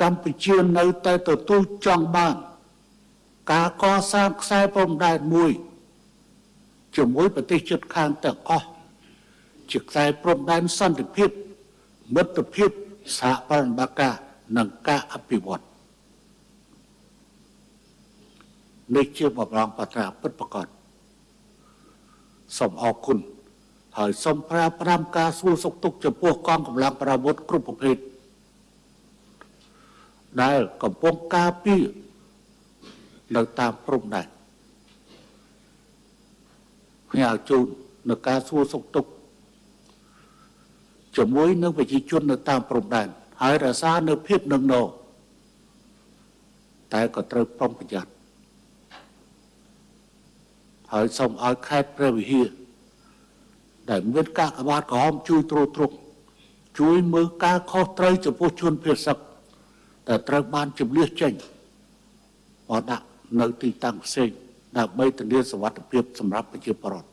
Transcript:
កម្ពុជានៅតែទទួលចង់បានការកសាងខ្សែព្រំដែនមួយជាមួយប្រទេសជិតខាងទាំងអស់ជាខ្សែព្រំដែនសន្តិភាពមិត្តភាពសហប្រតិបត្តិការនិងការអភិវឌ្ឍនេះជាបម្រងប្រាថ្នាពិតប្រាកដសូមអរគុណហើយសូមប្រើប្រាំការសួរសុខទុក្ខចំពោះកងកម្លាំងប្រវត្តិគ្រប់ប្រភេទដែលកំពុងការពារនៅតាមព្រំដែនផ្ញើជូននៅការសួរសុខទុក្ខជាមួយនឹងប្រជាជននៅតាមព្រំដែនហើយរក្សានៅភាពនឹងណតែក៏ត្រូវប្រុងប្រយ័ត្នហើយសូមឲ្យខេត្តព្រះវិហារដែលមានការក្បាតក្រហមជួយទ្រទ្រង់ជួយមើលការខុសត្រូវចំពោះជនភៀសសឹកដែលត្រូវបានជម្លៀសចេញមកដាក់នៅទីតាំងផ្សេងដើម្បីធានាសុវត្ថិភាពសម្រាប់ប្រជាពលរដ្ឋ